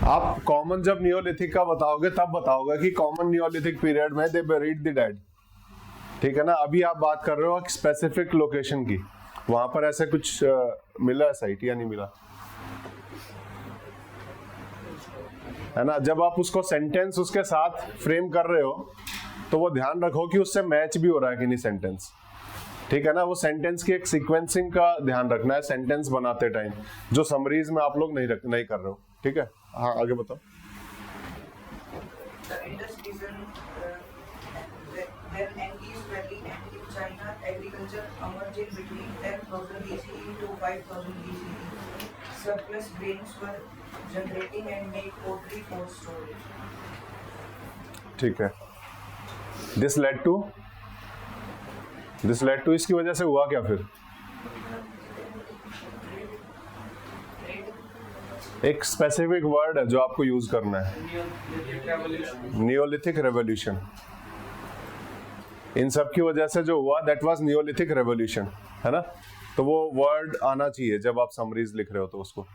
आप कॉमन जब नियोलिथिक का बताओगे तब बताओगे कि कॉमन नियोलिथिक पीरियड में दे बरीड द डेड, ठीक है ना। अभी आप बात कर रहे हो स्पेसिफिक लोकेशन की, वहां पर ऐसे कुछ मिला साइट या नहीं मिला, है ना। जब आप उसको सेंटेंस उसके साथ फ्रेम कर रहे हो तो वो ध्यान रखो कि उससे मैच भी हो रहा है कि नहीं सेंटेंस, ठीक है ना। वो सेंटेंस की एक सीक्वेंसिंग का ध्यान रखना है सेंटेंस बनाते टाइम, जो समरीज में आप लोग नहीं कर रहे हो, ठीक है। हाँ आगे बताओ। China, agriculture emerged in between 10,000 BCE to 5,000 BCE. Surplus grains were generating and made pottery for storage. ठीक है। This led to इसकी वजह से हुआ क्या फिर? एक स्पेसिफिक वर्ड है जो आपको यूज करना है, नियोलिथिक रेवोल्यूशन। इन सब की वजह से जो हुआ दैट वाज नियोलिथिक रेवोल्यूशन, है ना। तो वो वर्ड आना चाहिए जब आप समरीज लिख रहे हो तो उसको,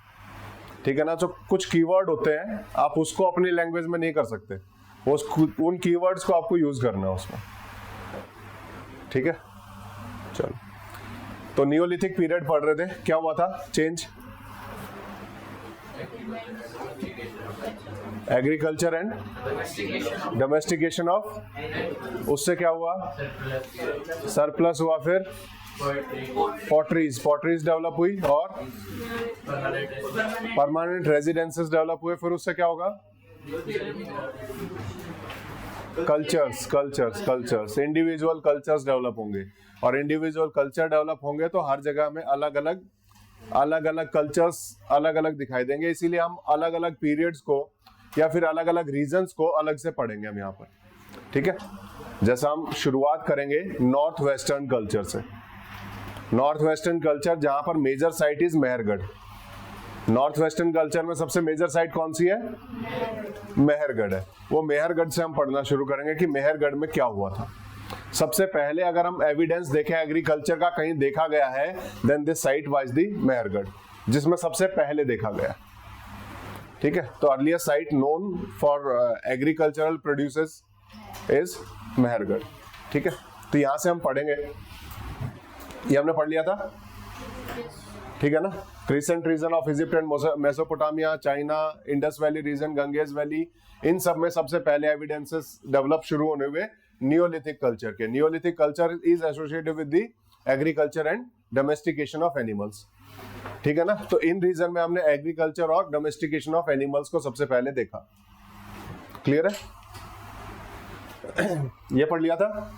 ठीक है ना। जो कुछ कीवर्ड होते हैं आप उसको अपनी लैंग्वेज में नहीं कर सकते, वो उन कीवर्ड्स को आपको यूज करना है उसमें, ठीक है। चलो, तो नियोलिथिक पीरियड पढ़ रहे थे, क्या हुआ था change? Agriculture and domestication of, उससे क्या हुआ? सरप्लस हुआ। फिर पॉटरीज डेवलप हुई और परमानेंट रेजिडेंसेस डेवलप हुए। फिर उससे क्या होगा? कल्चर्स इंडिविजुअल कल्चर्स डेवलप होंगे, और इंडिविजुअल कल्चर डेवलप होंगे तो हर जगह में अलग अलग कल्चर्स अलग अलग दिखाई देंगे। इसीलिए हम अलग अलग पीरियड्स को या फिर अलग अलग रीजन्स को अलग से पढ़ेंगे हम यहाँ पर, ठीक है। जैसा हम शुरुआत करेंगे नॉर्थ वेस्टर्न कल्चर से। नॉर्थ वेस्टर्न कल्चर जहां पर major site is Mehrgarh. North western culture में सबसे मेजर साइट कौन सी है? मेहरगढ़ है। वो मेहरगढ़ से हम पढ़ना शुरू करेंगे कि मेहरगढ़ में क्या हुआ था। सबसे पहले अगर हम एविडेंस देखें एग्रीकल्चर का कहीं देखा गया है, then this site was the Mehrgarh, जिसमें सबसे पहले देखा गया, ठीक है। तो earlier site known for agricultural produces is Mehrgarh, ठीक है। तो यहां से हम पढ़ेंगे, ये हमने पढ़ लिया था, ठीक है ना। Crescent region of Egypt and Mesopotamia, China, Indus valley region, Ganges valley, इन सब में सबसे पहले एविडेंसेस डेवलप शुरू होने हुए नियोलिथिक कल्चर के। Neolithic culture is associated with the agriculture and domestication of animals, ठीक है ना। तो इन रीजन में हमने एग्रीकल्चर और डोमेस्टिकेशन ऑफ एनिमल्स को सबसे पहले देखा। क्लियर है? ये पढ़ लिया था।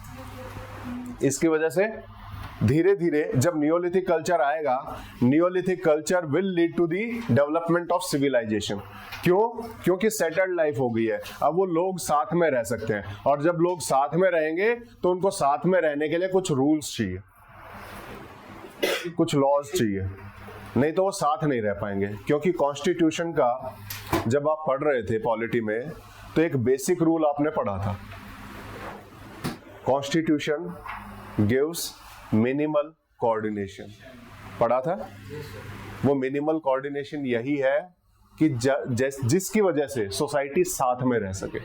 इसकी वजह से धीरे धीरे जब नियोलिथिक कल्चर आएगा, neolithic culture will lead to the development of civilization. क्यों? क्योंकि सेटल्ड लाइफ हो गई है, अब वो लोग साथ में रह सकते हैं, और जब लोग साथ में रहेंगे तो उनको साथ में रहने के लिए कुछ रूल्स चाहिए, कुछ लॉज चाहिए, नहीं तो वो साथ नहीं रह पाएंगे। क्योंकि कॉन्स्टिट्यूशन का जब आप पढ़ रहे थे पॉलिटी में तो एक बेसिक रूल आपने पढ़ा था, कॉन्स्टिट्यूशन गिव्स मिनिमल कोऑर्डिनेशन, पढ़ा था। वो मिनिमल कोऑर्डिनेशन यही है कि जिसकी वजह से सोसाइटी साथ में रह सके,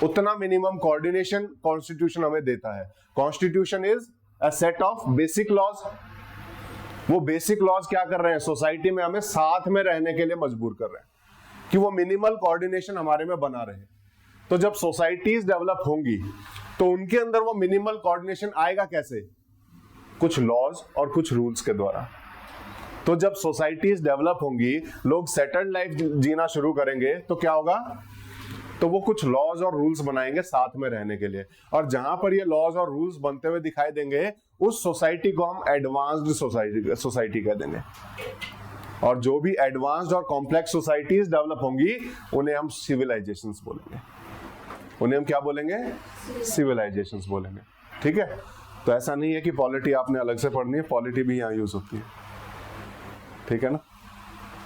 उतना मिनिमम कोऑर्डिनेशन कॉन्स्टिट्यूशन हमें देता है। Constitution is a set of basic laws. वो बेसिक लॉज क्या कर रहे हैं? सोसाइटी में हमें साथ में रहने के लिए मजबूर कर रहे हैं कि वो मिनिमल कोऑर्डिनेशन हमारे में बना रहे। तो जब सोसाइटीज डेवलप होंगी तो उनके अंदर वो मिनिमल कोऑर्डिनेशन आएगा कैसे? कुछ लॉज और कुछ रूल्स के द्वारा। तो जब सोसाइटीज डेवलप होंगी, लोग सेटल्ड लाइफ जीना शुरू करेंगे, तो क्या होगा? तो वो कुछ लॉज और रूल्स बनाएंगे साथ में रहने के लिए, और जहां पर ये लॉज और रूल्स बनते हुए दिखाई देंगे उस सोसाइटी को हम एडवांस्ड सोसाइटी कह देंगे। और जो भी एडवांस्ड और कॉम्प्लेक्स सोसाइटीज डेवलप होंगी उन्हें हम सिविलाइजेशंस बोलेंगे। उन्हें हम क्या बोलेंगे? सिविलाइजेशंस बोलेंगे, ठीक है। तो ऐसा नहीं है कि पॉलिटी आपने अलग से पढ़नी है, पॉलिटी भी यहाँ यूज होती है, ठीक है ना।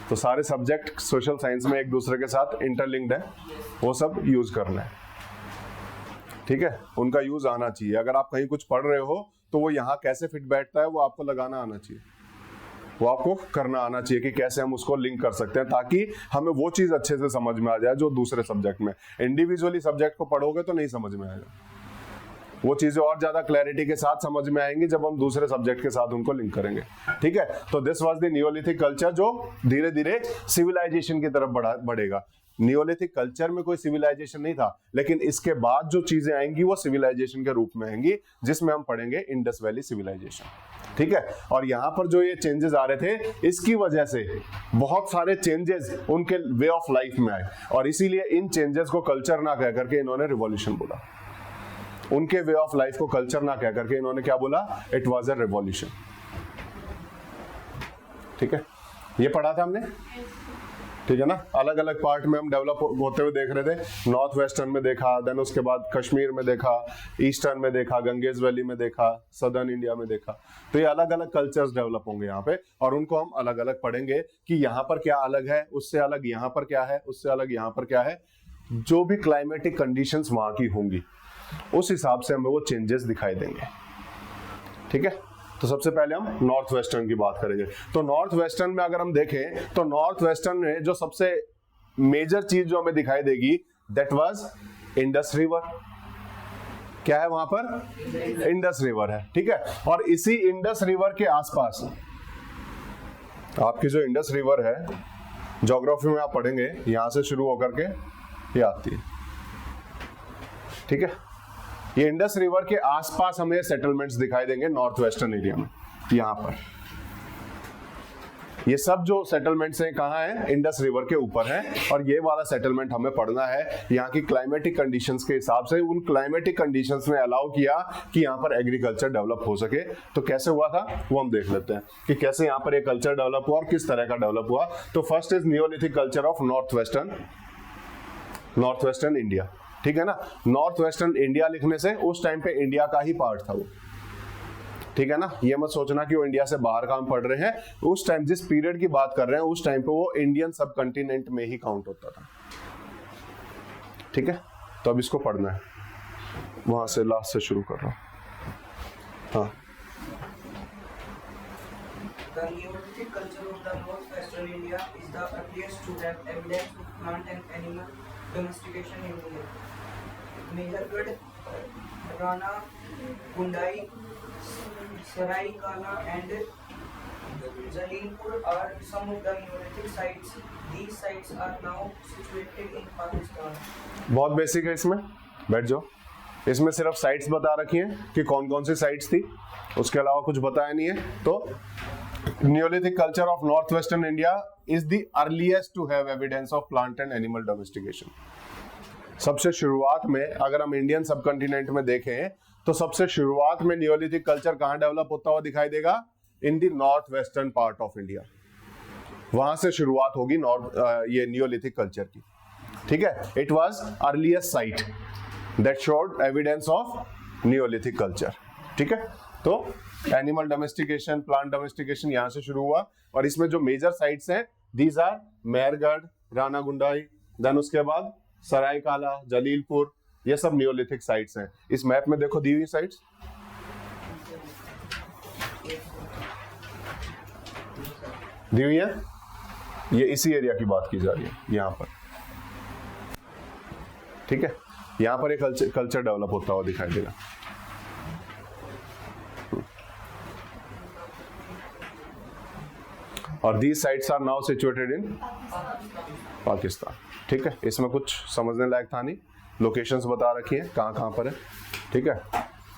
तो सारे सब्जेक्ट सोशल साइंस में एक दूसरे के साथ इंटरलिंक्ड है, वो सब यूज करना है, ठीक है। उनका यूज आना चाहिए। अगर आप कहीं कुछ पढ़ रहे हो तो वो यहाँ कैसे फिट बैठता है वो आपको लगाना आना चाहिए, वो आपको करना आना चाहिए कि कैसे हम उसको लिंक कर सकते हैं, ताकि हमें वो चीज अच्छे से समझ में आ जाए जो दूसरे सब्जेक्ट में। इंडिविजुअली सब्जेक्ट को पढ़ोगे तो नहीं समझ में आएगा, वो चीजें और ज्यादा क्लैरिटी के साथ समझ में आएंगी जब हम दूसरे सब्जेक्ट के साथ उनको लिंक करेंगे। ठीक है, तो this was the Neolithic culture, जो धीरे धीरे सिविलाइजेशन की तरफ बढ़ेगा। नियोलिथिक कल्चर में कोई सिविलाइजेशन नहीं था, लेकिन इसके बाद जो चीजें आएंगी वो सिविलाइजेशन के रूप में आएंगी, जिसमें हम पढ़ेंगे इंडस वैली सिविलाइजेशन। ठीक है, और यहां पर जो ये चेंजेस आ रहे थे, इसकी वजह से बहुत सारे चेंजेस उनके वे ऑफ लाइफ में आए, और इसीलिए इन चेंजेस को कल्चर ना कह करके इन्होंने रिवॉल्यूशन बोला। उनके वे ऑफ लाइफ को कल्चर ना कह करके इन्होंने क्या बोला? It was a revolution. ठीक है, ये पढ़ा था हमने, ठीक है ना। अलग अलग पार्ट में हम डेवलप होते हुए देख रहे थे। नॉर्थ वेस्टर्न में देखा, देन उसके बाद कश्मीर में देखा, ईस्टर्न में देखा, गंगेज वैली में देखा, सदर्न इंडिया में देखा। तो ये अलग अलग कल्चर्स डेवलप होंगे यहाँ पे, और उनको हम अलग अलग पढ़ेंगे कि यहाँ पर क्या अलग है, उससे अलग यहाँ पर क्या है, उससे अलग यहाँ पर क्या है। जो भी क्लाइमेटिक कंडीशंस वहां की होंगी उस हिसाब से हमें वो चेंजेस दिखाई देंगे। ठीक है, तो सबसे पहले हम नॉर्थ वेस्टर्न की बात करेंगे। तो नॉर्थ वेस्टर्न में अगर हम देखें तो नॉर्थ वेस्टर्न में जो सबसे मेजर चीज जो हमें दिखाई देगी, दैट वाज इंडस रिवर। क्या है वहां पर? इंडस रिवर है। ठीक है, और इसी इंडस रिवर के आसपास आपकी जो इंडस रिवर है, ज्योग्राफी में आप पढ़ेंगे, यहां से शुरू होकर के ये आती है। ठीक है, ये इंडस रिवर के आसपास हमें सेटलमेंट्स दिखाई देंगे नॉर्थ वेस्टर्न एरिया में। यहां पर ये सब जो सेटलमेंट्स हैं कहां हैं? इंडस रिवर के ऊपर है, और ये वाला सेटलमेंट हमें पढ़ना है। यहाँ की क्लाइमेटिक कंडीशंस के हिसाब से उन क्लाइमेटिक कंडीशंस ने अलाउ किया कि यहाँ पर एग्रीकल्चर डेवलप हो सके। तो कैसे हुआ था वो हम देख लेते हैं कि कैसे यहाँ पर ये कल्चर डेवलप हुआ और किस तरह का डेवलप हुआ। तो first is Neolithic culture of north western India. ठीक है ना, नॉर्थ वेस्टर्न इंडिया लिखने से उस टाइम पे इंडिया का ही पार्ट था वो। ठीक है ना, ये मत सोचना कि वो इंडिया से बाहर काम पढ़ रहे हैं। उस टाइम जिस पीरियड की बात कर रहे हैं उस टाइम पे वो इंडियन सब कॉन्टिनेंट में ही काउंट होता था। ठीक है, तो अब इसको पढ़ना है, वहां से लास्ट से शुरू कर रहा हूं। हाँ, The Neolithic culture of the northwestern India is the earliest to have evidence of plant and animal domestication in India. Mehergarh, Rana, Kundai, Saraikala and Jalilpur are some of the Neolithic sites. These sites are now situated in Pakistan. बहुत basic है, इसमें बैठ जाओ। इसमें सिर्फ sites बता रखी हैं कि कौन कौन सी साइट्स थी, उसके अलावा कुछ बताया नहीं है। तो Neolithic culture of northwestern India is the earliest to have evidence of plant and animal domestication. सबसे शुरुआत में अगर हम इंडियन सब कॉन्टिनेंट में देखें तो सबसे शुरुआत में नियोलिथिक कल्चर कहां डेवलप होता हुआ दिखाई देगा? In the north western part of India. वहां से शुरुआत होगी ये नियोलिथिक कल्चर की। ठीक है, it was earliest site that showed evidence of neolithic culture. ठीक है, तो एनिमल डोमेस्टिकेशन, प्लांट डोमेस्टिकेशन यहां से शुरू हुआ, और इसमें जो मेजर साइट्स हैं these are Mehrgarh, Rana Ghundai, then उसके बाद सरायकाला, जलीलपुर, ये सब नियोलिथिक साइट्स हैं। इस मैप में देखो दी हुई साइट्स, दी हुई है, ये इसी एरिया की बात की जा रही है यहां पर। ठीक है, यहां पर एक कल्चर डेवलप होता हुआ दिखाई देगा। और these sites are now situated in Pakistan. ठीक है, इसमें कुछ समझने लायक था नहीं, लोकेशंस बता रखी हैं कहाँ कहाँ पर है। ठीक है,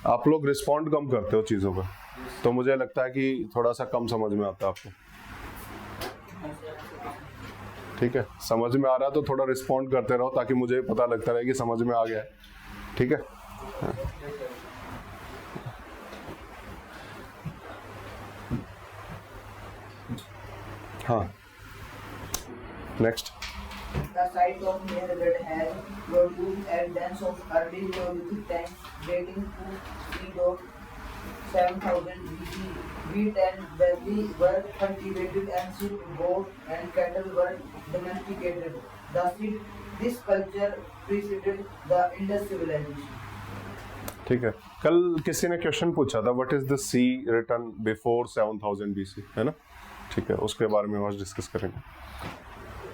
आप लोग रिस्पॉन्ड कम करते हो चीज़ों का, तो मुझे लगता है कि थोड़ा सा कम समझ में आता है आपको। ठीक है, समझ में आ रहा है तो थोड़ा रिस्पॉन्ड करते रहो ताकि मुझे पता लगता रहे कि समझ में आ गया है। ठीक है, हाँ, next. The site of Mehergarh has produced evidence of early Neolithic times dating to 3.7000 BC. Wheat and barley were cultivated and sheep, goat and cattle were domesticated. This culture preceded the Indus civilization. ठीक है, कल किसी ने question पूछा था what is the c written before 7000 BC, है ना। ठीक है, उसके बारे में आज डिस्कस करेंगे।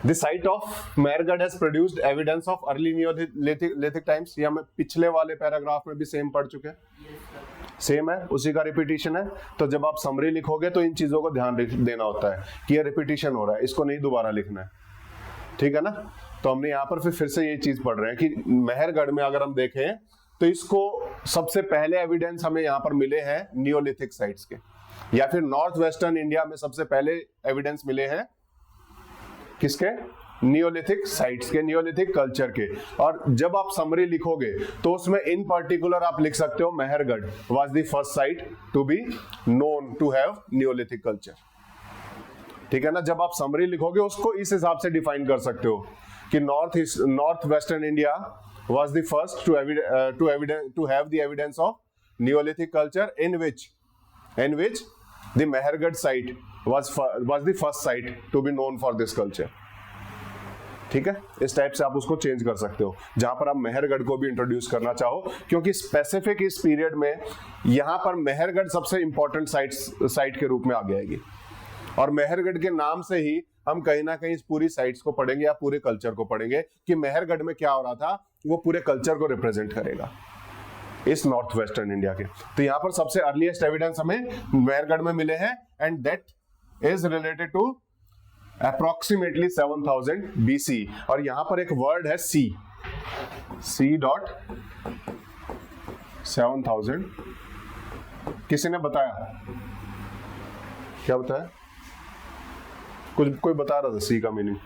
The site of Mehrgarh has produced evidence of early Neolithic times। ये हम पिछले वाले पैराग्राफ में भी सेम पढ़ चुके हैं, सेम है, उसी का रिपीटिशन है। तो जब आप समरी लिखोगे तो इन चीजों को ध्यान देना होता है कि ये रिपीटिशन हो रहा है, इसको नहीं दोबारा लिखना है, ठीक है ना। तो हमने यहाँ पर फिर से ये चीज पढ़ रहे हैं कि मेहरगढ़ में अगर हम देखें तो इसको सबसे पहले एविडेंस हमें यहाँ पर मिले हैं नियोलिथिक साइट्स के, या फिर नॉर्थ वेस्टर्न इंडिया में सबसे पहले एविडेंस मिले हैं किसके? नियोलिथिक साइट्स के, नियोलिथिक कल्चर के। और जब आप समरी लिखोगे तो उसमें इन पर्टिकुलर आप लिख सकते हो Mehrgarh was the first site to be known to have neolithic culture, ठीक है ना। जब आप समरी लिखोगे उसको इस हिसाब से डिफाइन कर सकते हो कि north western India was the first to have the evidence of neolithic culture in which the Mehrgarh site was the first site to be known for this culture, ठीक है। इस टाइप से आप उसको चेंज कर सकते हो जहां पर आप मेहरगढ़ को भी इंट्रोड्यूस करना चाहो, क्योंकि स्पेसिफिक इस पीरियड में यहां पर मेहरगढ़ सबसे इंपॉर्टेंट साइट के रूप में आ जाएगी। और मेहरगढ़ के नाम से ही हम कहीं ना कहीं इस पूरी साइट्स को पढ़ेंगे या पूरे कल्चर को पढ़ेंगे कि मेहरगढ़ में क्या हो रहा था, वो पूरे कल्चर को रिप्रेजेंट करेगा इस नॉर्थ वेस्टर्न इंडिया के। तो यहाँ पर सबसे अर्लीस्ट एविडेंस हमें मेहरगढ़ में मिले हैं, and that is related to approximately 7000 BC। और यहां पर एक वर्ड है C डॉट 7000। किसी ने बताया? क्या बताया? कोई बता रहा था C का मीनिंग।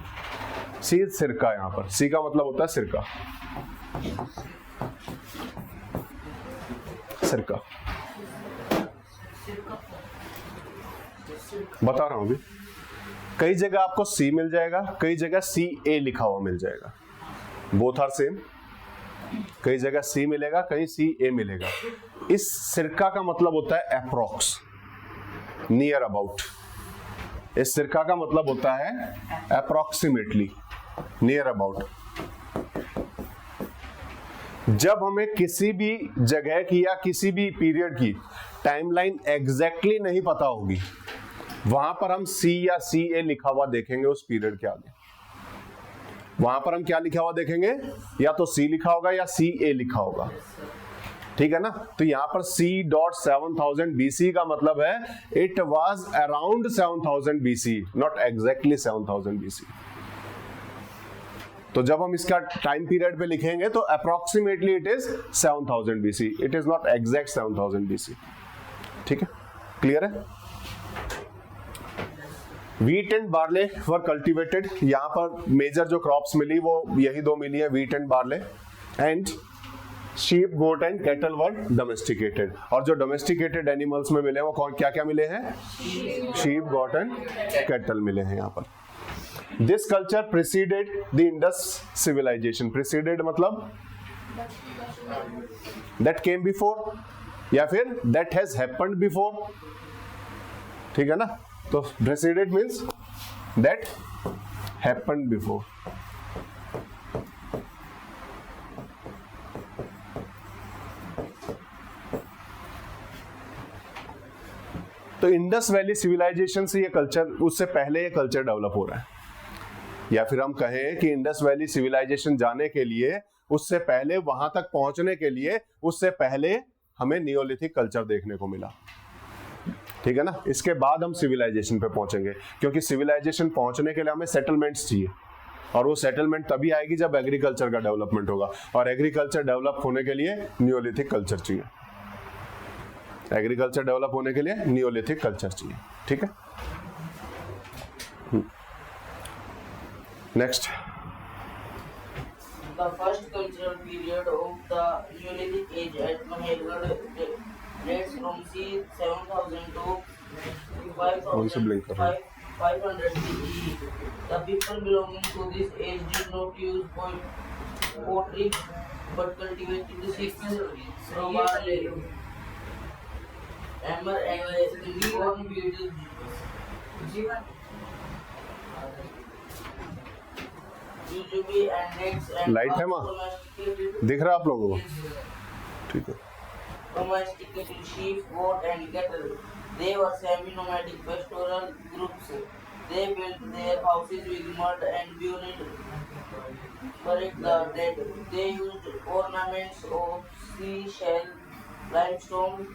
C सिरका, यहां पर C का मतलब होता है सिरका, सिरका बता रहा हूं अभी। कई जगह आपको C मिल जाएगा, कई जगह CA लिखा हुआ मिल जाएगा, बोथ आर सेम। कई जगह C मिलेगा, कहीं CA मिलेगा। इस सिरका का मतलब होता है अप्रोक्स, नियर अबाउट। इस सिरका का मतलब होता है अप्रोक्सीमेटली, नियर अबाउट। जब हमें किसी भी जगह की या किसी भी पीरियड की टाइमलाइन एग्जैक्टली नहीं पता होगी, वहां पर हम C या CA लिखा हुआ देखेंगे उस पीरियड के आगे। वहां पर हम क्या लिखा हुआ देखेंगे? या तो C लिखा होगा या CA लिखा होगा, ठीक है ना। तो यहां पर C.7000 BC का मतलब है it was around 7000 BC, not exactly 7000 BC। तो जब हम इसका टाइम पीरियड पे लिखेंगे तो approximately it is 7000 BC, it is not exact 7000 BC, ठीक है, क्लियर है। Wheat and barley were cultivated. यहां पर मेजर जो क्रॉप्स मिली वो यही दो मिली है, wheat and barley. And sheep, goat and cattle were domesticated. और जो डोमेस्टिकेटेड एनिमल्स में मिले वो कौन क्या क्या मिले हैं? शीप, गोट एंड कैटल मिले हैं यहाँ पर। This culture preceded the Indus civilization. Preceded मतलब दैट केम बिफोर, या फिर दैट हैज हैपेंड बिफोर, ठीक है ना। तो preceded means that happened before। तो इंडस वैली सिविलाइजेशन से ये कल्चर, उससे पहले ये कल्चर डेवलप हो रहा है, या फिर हम कहें कि इंडस वैली सिविलाइजेशन जाने के लिए, उससे पहले, वहां तक पहुंचने के लिए, उससे पहले हमें नियोलिथिक कल्चर देखने को मिला, ठीक है ना। इसके बाद हम सिविलाइजेशन पे पहुंचेंगे, क्योंकि सिविलाइजेशन पहुंचने के लिए हमें सेटलमेंट्स चाहिए, और वो सेटलमेंट तभी आएगी जब एग्रीकल्चर का डेवलपमेंट होगा, और एग्रीकल्चर डेवलप होने के लिए नियोलिथिक कल्चर चाहिए। एग्रीकल्चर डेवलप होने के लिए नियोलिथिक कल्चर चाहिए, ठीक है। Next, The first cultural period of the Neolithic age at Mehergarh dates from c. 7000 to 5500 CE. The people belonging to this age did not use pottery but cultivated the seeds from barley, emmer and corn beans. Light है माँ, दिख रहा है आप लोगों को? ठीक है। Domesticated sheep, goat and cattle. They were semi-nomadic pastoral groups. They built their houses with mud and buried the dead. They used ornaments of seashell, limestone,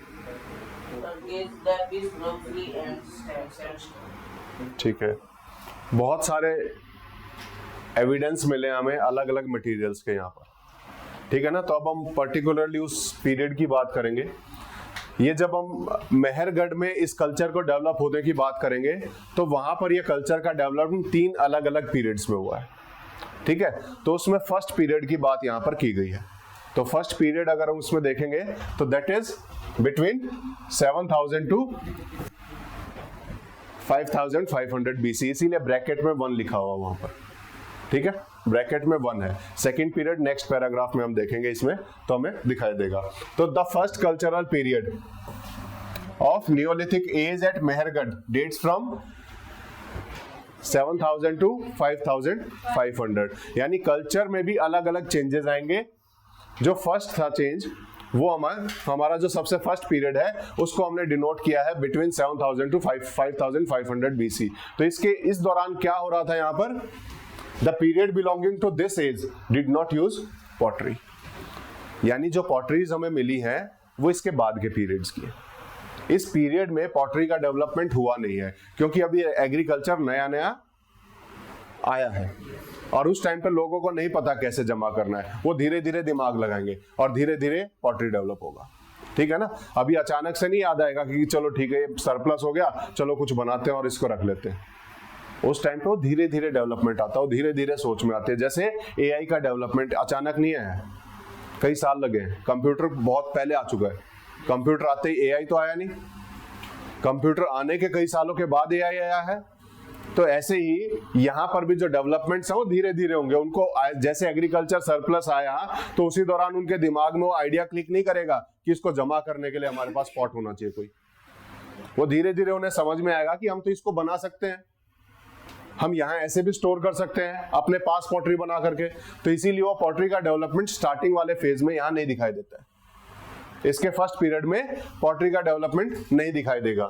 turquoise, lapis lazuli, and sandstone. ठीक है, बहुत सारे evidence मिले हमें अलग अलग materials के यहाँ पर, ठीक है ना। तो अब हम पर्टिकुलरली उस पीरियड की बात करेंगे। ये जब हम मेहरगढ़ में इस कल्चर को डेवलप होने की बात करेंगे तो वहां पर ये कल्चर का डेवलपमेंट 3 अलग अलग पीरियड्स में हुआ है, ठीक है। तो उसमें फर्स्ट पीरियड की बात यहाँ पर की गई है। तो फर्स्ट पीरियड अगर हम उसमें देखेंगे तो that is between 7000 to 5500 BC, इसीलिए ब्रैकेट में 1 लिखा हुआ वहां पर, ठीक है, ब्रैकेट में 1 है। सेकेंड पीरियड नेक्स्ट पैराग्राफ में हम देखेंगे, इसमें तो हमें दिखाई देगा। तो the first cultural period of neolithic age at Mehrgarh dates from 7000 to 5500, यानी कल्चर में भी अलग अलग चेंजेस आएंगे। जो फर्स्ट था चेंज वो हमारा जो सबसे फर्स्ट पीरियड है उसको हमने डिनोट किया है बिटवीन 7000 टू 5500 BC। तो इसके इस दौरान क्या हो रहा था यहाँ पर, the period belonging to this age did not use pottery, यानी जो पॉटरीज हमें मिली हैं वो इसके बाद के पीरियड्स की है। इस पीरियड में पॉटरी का डेवलपमेंट हुआ नहीं है क्योंकि अभी एग्रीकल्चर नया नया आया है और उस टाइम पे लोगों को नहीं पता कैसे जमा करना है, वो धीरे धीरे दिमाग लगाएंगे और धीरे धीरे पॉटरी डेवलप होगा, ठीक है ना। अभी अचानक से नहीं याद आएगा कि चलो ठीक है ये सरप्लस हो गया, चलो कुछ बनाते हैं और इसको रख लेते हैं। उस टाइम पे वो धीरे धीरे डेवलपमेंट आता है, धीरे धीरे सोच में आते हैं। जैसे AI का डेवलपमेंट अचानक नहीं आया, कई साल लगे। कंप्यूटर बहुत पहले आ चुका है, कंप्यूटर आते ही AI तो आया नहीं, कंप्यूटर आने के कई सालों के बाद AI आया है। तो ऐसे ही यहाँ पर भी जो डेवलपमेंट्स हैं वो धीरे धीरे होंगे। उनको जैसे एग्रीकल्चर सरप्लस आया तो उसी दौरान उनके दिमाग में वो आइडिया क्लिक नहीं करेगा कि इसको जमा करने के लिए हमारे पास पॉट होना चाहिए कोई। वो धीरे धीरे उन्हें समझ में आएगा कि हम तो इसको बना सकते हैं, हम यहाँ ऐसे भी स्टोर कर सकते हैं अपने पास पॉटरी बना करके। तो इसीलिए वो पॉटरी का डेवलपमेंट स्टार्टिंग वाले फेज में यहाँ नहीं दिखाई देता है। इसके फर्स्ट पीरियड में पॉटरी का डेवलपमेंट नहीं दिखाई देगा,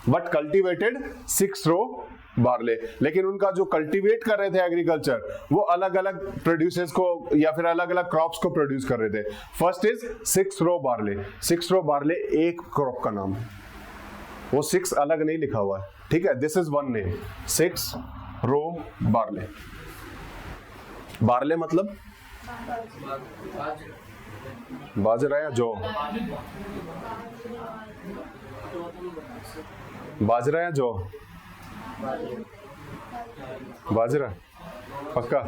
बट कल्टिवेटेड 6 रो बार्ले। लेकिन उनका जो कल्टीवेट कर रहे थे एग्रीकल्चर, वो अलग अलग प्रोड्यूसेस को या फिर अलग अलग क्रॉप्स को प्रोड्यूस कर रहे थे। First is 6 row barley. 6 row barley एक क्रॉप का नाम है, वो 6 अलग नहीं लिखा हुआ है, ठीक है। This is one name, 6 row barley. Barley मतलब बाजरा या जौ, बाजरा या जौ, बाजरा पक्का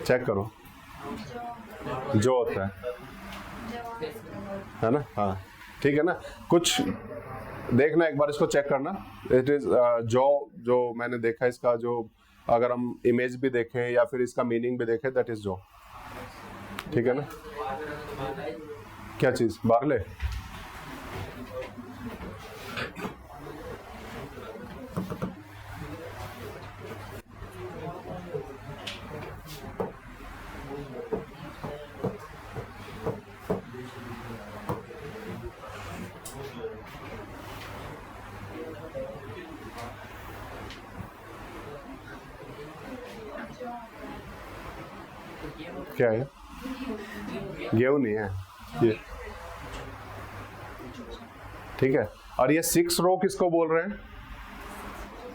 चेक करो, जो होता है ना, हाँ ठीक है ना। कुछ देखना एक बार, इसको चेक करना। इट इज जो मैंने देखा इसका, जो अगर हम इमेज भी देखें या फिर इसका मीनिंग भी देखें, दैट इज जो, ठीक है ना। क्या चीज, बार्ले? क्या है? गेहूं नहीं है ये, ठीक है। और ये 6 रो किसको बोल रहे हैं?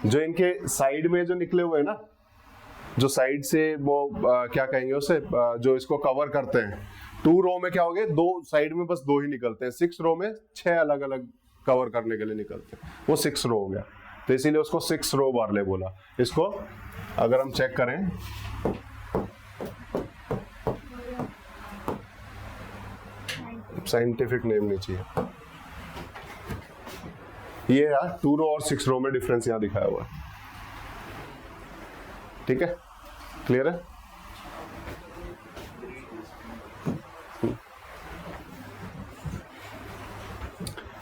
जो इनके साइड में जो निकले हुए हैं ना, जो साइड से वो क्या कहेंगे उसे, जो इसको कवर करते हैं। 2 रो में क्या हो गए, 2 साइड में बस 2 ही निकलते हैं। 6 रो में 6 अलग अलग कवर करने के लिए निकलते हैं, वो 6 रो हो गया। तो इसीलिए उसको 6 रो बार्ले बोला। इसको अगर हम चेक करें, साइंटिफिक नेम नहीं चाहिए, ये है 2 रो और 6 रो में डिफरेंस यहां दिखाया हुआ है, ठीक है, क्लियर है।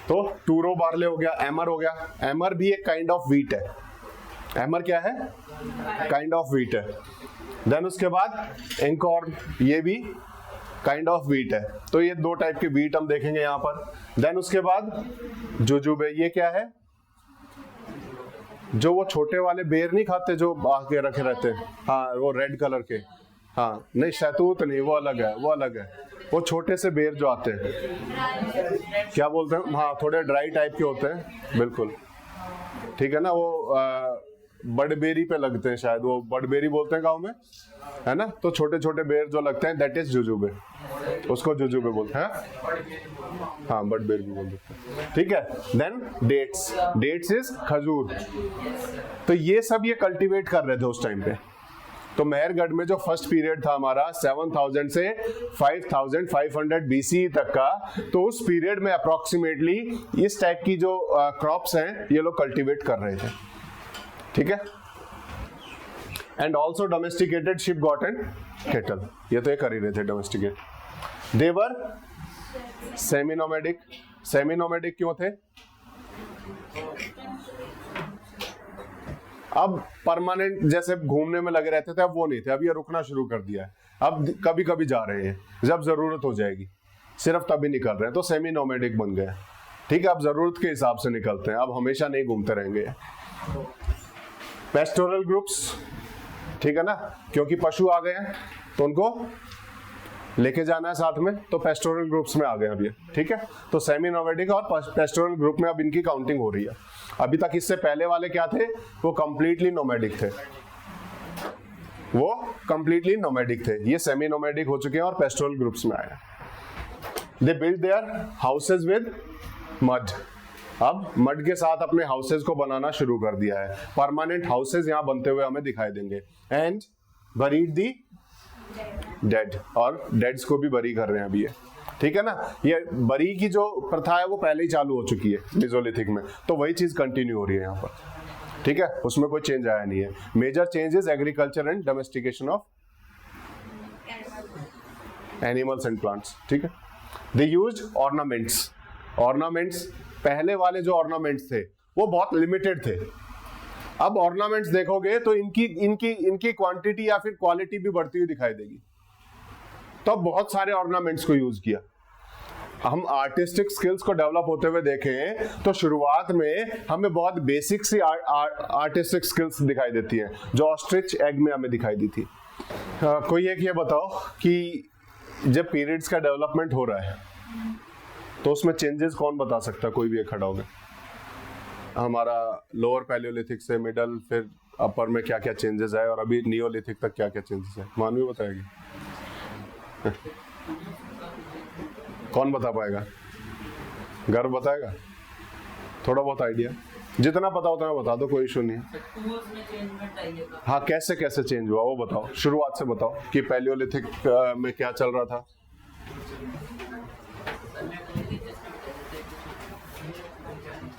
तो 2 रो बार्ले हो गया, एमर हो गया। एमर भी एक काइंड ऑफ व्हीट है। एमर क्या है? काइंड ऑफ व्हीट है। देन उसके बाद एंकॉर्न, ये भी काइंड ऑफ व्हीट है। तो ये 2 टाइप के व्हीट हम देखेंगे यहाँ पर। देन उसके बाद जुजुबे, ये क्या है? जो वो छोटे वाले बेर नहीं खाते जो आके रखे रहते हैं, हाँ वो रेड कलर के, हाँ नहीं शहतूत नहीं, वो अलग है, वो अलग है। वो छोटे से बेर जो आते हैं, क्या बोलते हैं, हाँ थोड़े ड्राई टाइप के होते हैं, बिल्कुल ठीक है ना। वो बड़बेरी पे लगते हैं शायद, वो बड़बेरी बोलते हैं गांव में, है ना। तो छोटे छोटे बेर जो लगते हैं दैट इज जुजुबे, उसको जुजुबे बोलते हैं। हाँ बड़बेर भी बोल सकते हैं, ठीक है। देन डेट्स, डेट्स इज खजूर। तो ये सब ये कल्टीवेट कर रहे थे उस टाइम पे। तो मेहरगढ़ में जो फर्स्ट पीरियड था हमारा 7000 से 5500 BC तक का, तो उस पीरियड में अप्रोक्सीमेटली इस टाइप की जो क्रॉप्स हैं ये लोग कल्टीवेट कर रहे थे, ठीक है। And also domesticated ship got and kettle, ये तो ये कर ही रहे थे डोमेस्टिकेट। देवर सेमी नोमैडिक। सेमी नोमैडिक क्यों थे? अब परमानेंट जैसे घूमने में लगे रहते थे, अब वो नहीं थे, अब ये रुकना शुरू कर दिया है। अब कभी कभी जा रहे हैं, जब जरूरत हो जाएगी, सिर्फ तभी निकल रहे हैं, तो सेमी नोमैडिक बन गए, ठीक है। अब जरूरत के हिसाब से निकलते हैं, अब हमेशा नहीं घूमते रहेंगे। पेस्टोरल ग्रुप्स, ठीक है ना, क्योंकि पशु आ गए हैं तो उनको लेके जाना है साथ में, तो पेस्टोरल ग्रुप्स में आ गए अब ये, ठीक है। तो सेमी नोमैडिक और पेस्टोरल ग्रुप में अब इनकी काउंटिंग हो रही है। अभी तक इससे पहले वाले क्या थे? वो कंप्लीटली नोमैडिक थे, वो कंप्लीटली नोमैडिक थे। ये सेमी नोमैडिक हो चुके हैं और पेस्टोरल ग्रुप्स में आए। They build their houses with mud. अब मड के साथ अपने हाउसेज को बनाना शुरू कर दिया है। परमानेंट हाउसेज यहाँ बनते हुए हमें दिखाई देंगे। एंड बरीड दी डेड, और डेड्स को भी बरी कर रहे हैं अभी ये, ठीक है ना। ये बरी की जो प्रथा है वो पहले ही चालू हो चुकी है मेसोलिथिक में, तो वही चीज कंटिन्यू हो रही है यहाँ पर, ठीक है। उसमें कोई चेंज आया नहीं है। Major changes agriculture and domestication of animals and plants, ठीक है। They used ornaments. ऑर्नामेंट्स, पहले वाले जो ऑर्नामेंट्स थे वो बहुत लिमिटेड थे। अब ऑर्नामेंट्स देखोगे तो इनकी क्वांटिटी या फिर क्वालिटी भी बढ़ती हुई दिखाई देगी। तो बहुत सारे ऑर्नामेंट्स को यूज किया। हम आर्टिस्टिक स्किल्स को डेवलप होते हुए देखें तो शुरुआत में हमें बहुत बेसिक सी आर्टिस्टिक स्किल्स दिखाई देती हैं, जो ऑस्ट्रिच एग में हमें दिखाई दी थी। कोई एक ये बताओ कि जब पीरियड्स का डेवलपमेंट हो रहा है तो उसमें चेंजेस कौन बता सकता है? कोई भी एक खड़ा होगा। हमारा लोअर पैलियोलिथिक से मिडल फिर अपर में क्या क्या चेंजेस आए और अभी नियोलिथिक तक क्या क्या चेंजेस है, मानवी बताएगी? कौन बता पाएगा? गर्व बताएगा? थोड़ा बहुत आइडिया, जितना पता होता है बता दो, कोई इशू नहीं है। हाँ, कैसे कैसे चेंज हुआ वो बताओ, शुरुआत से बताओ कि पैलियोलिथिक में क्या चल रहा था।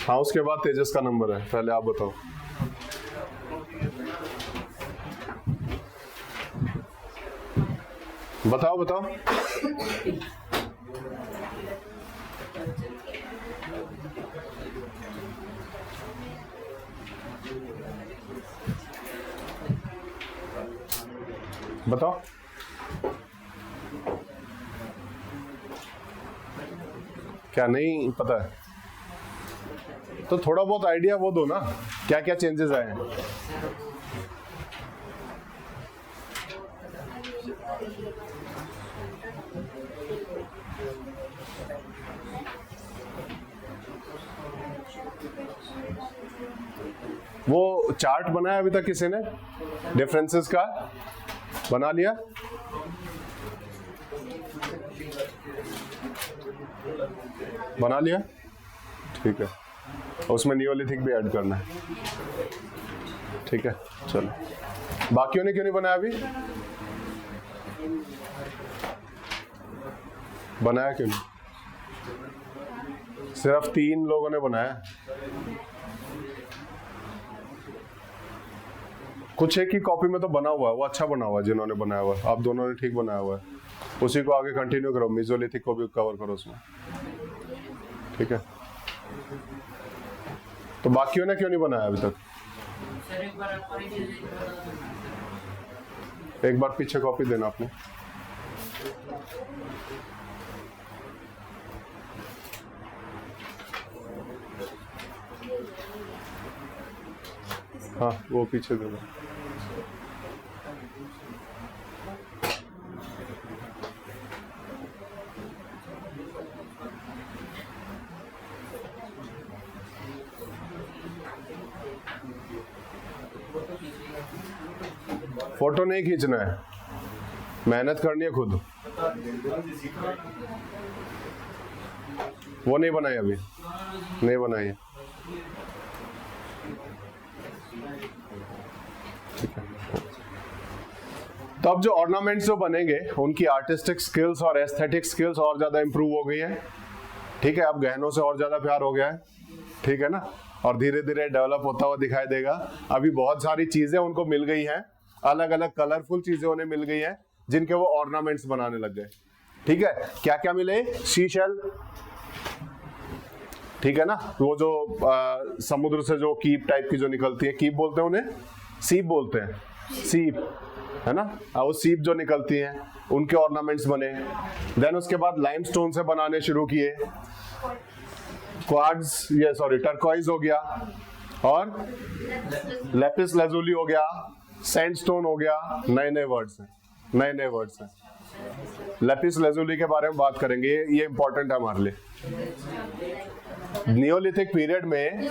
हाँ, उसके बाद तेजस का नंबर है, पहले आप बताओ। बताओ बताओ। बताओ। क्या नहीं पता है? तो थोड़ा बहुत आइडिया वो दो ना, क्या क्या चेंजेस आए हैं। वो चार्ट बनाया अभी तक किसी ने? डिफरेंसेस का बना लिया? बना लिया, ठीक है। उसमें नियोलिथिक भी ऐड करना है, ठीक है। चलो, बाकियों ने क्यों नहीं बनाया? अभी बनाया क्यों नहीं? सिर्फ 3 लोगों ने बनाया। कुछ एक ही कॉपी में तो बना हुआ है, वो अच्छा बना हुआ है जिन्होंने बनाया हुआ है। आप दोनों ने ठीक बनाया हुआ है, उसी को आगे कंटिन्यू करो। मेसोलिथिक को भी कवर करो उसमें, ठीक है। तो बाकियों ने क्यों नहीं बनाया अभी तक? एक बार पीछे कॉपी देना आपने। हाँ वो पीछे दे दो। फोटो नहीं खींचना है, मेहनत करनी है खुद। वो नहीं बनाई अभी, नहीं बनाई है। ठीक है। तो अब जो ऑर्नामेंट्स जो बनेंगे उनकी आर्टिस्टिक स्किल्स और एस्थेटिक स्किल्स और ज्यादा इंप्रूव हो गई हैं। ठीक है, अब गहनों से और ज्यादा प्यार हो गया है। ठीक है ना, और धीरे धीरे डेवलप होता हुआ दिखाई देगा। अभी बहुत सारी चीजें उनको मिल गई हैं, अलग अलग कलरफुल चीजें उन्हें मिल गई हैं जिनके वो ऑर्नामेंट्स बनाने लग गए। ठीक है, क्या क्या मिले? शीशेल, ठीक है ना, वो जो समुद्र से जो कीप टाइप की जो निकलती है, कीप बोलते हैं उन्हें, सीप बोलते हैं, सीप, है ना, वो सीप जो निकलती हैं उनके ऑर्नामेंट्स बने। देन उसके बाद लाइमस्टोन से बनाने शुरू किए, क्वार्ट्ज, ये सॉरी टर्कोइज हो गया, और लेपिस लाजुली हो गया, सैंडस्टोन हो गया। नए नए वर्ड्स हैं, नए नए वर्ड्स हैं। लेपिस लाजुली के बारे में बात करेंगे, ये इंपॉर्टेंट है हमारे लिए। नियोलिथिक पीरियड में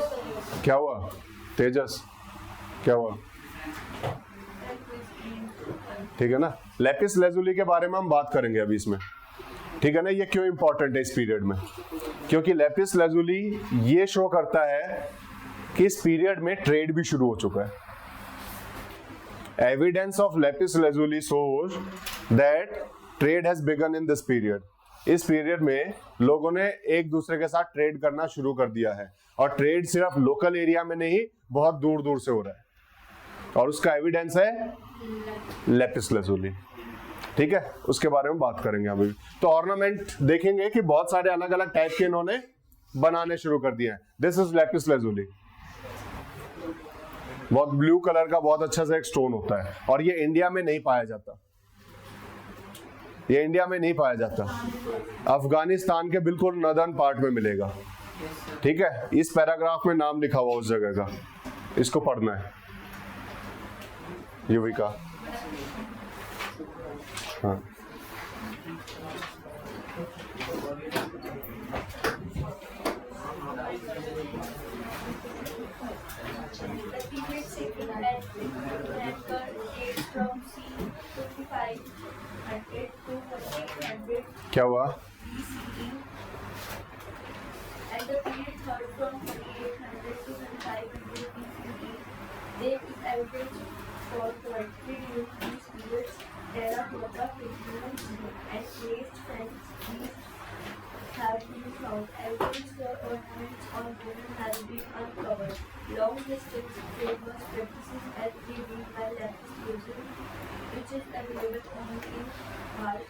क्या हुआ? तेजस, क्या हुआ? ठीक है ना, लेपिस लाजुली के बारे में हम बात करेंगे अभी इसमें। ठीक है ना, ये क्यों इंपॉर्टेंट है इस पीरियड में? क्योंकि लेपिस लाजुली ये शो करता है कि इस पीरियड में ट्रेड भी शुरू हो चुका है। Evidence of lapis lazuli shows that trade has begun in this period. इस पीरियड में लोगों ने एक दूसरे के साथ ट्रेड करना शुरू कर दिया है, और ट्रेड सिर्फ लोकल एरिया में नहीं, बहुत दूर दूर से हो रहा है, और उसका एविडेंस है लेपिस लाजुली। ठीक है, उसके बारे में बात करेंगे अभी। तो ऑर्नामेंट देखेंगे कि बहुत सारे अलग अलग टाइप के इन्होंने बनाने शुरू कर दिए हैं। दिस इज लेपिस लाजुली, बहुत ब्लू कलर का बहुत अच्छा सा एक स्टोन होता है, और ये इंडिया में नहीं पाया जाता, ये इंडिया में नहीं पाया जाता, अफगानिस्तान के बिल्कुल नदर्न पार्ट में मिलेगा। ठीक है, इस पैराग्राफ में नाम लिखा हुआ उस जगह का, इसको पढ़ना है। युविका, हाँ, क्या हुआ? And the period third from 4800 to 500 BCE, there is evidence for poetry during these periods. Terracotta figurines and glazed fences have been found. Evidence for ornaments on women has been uncovered. Long distance famous practices as revealed by lapis lazuli, which is available only in Bharat.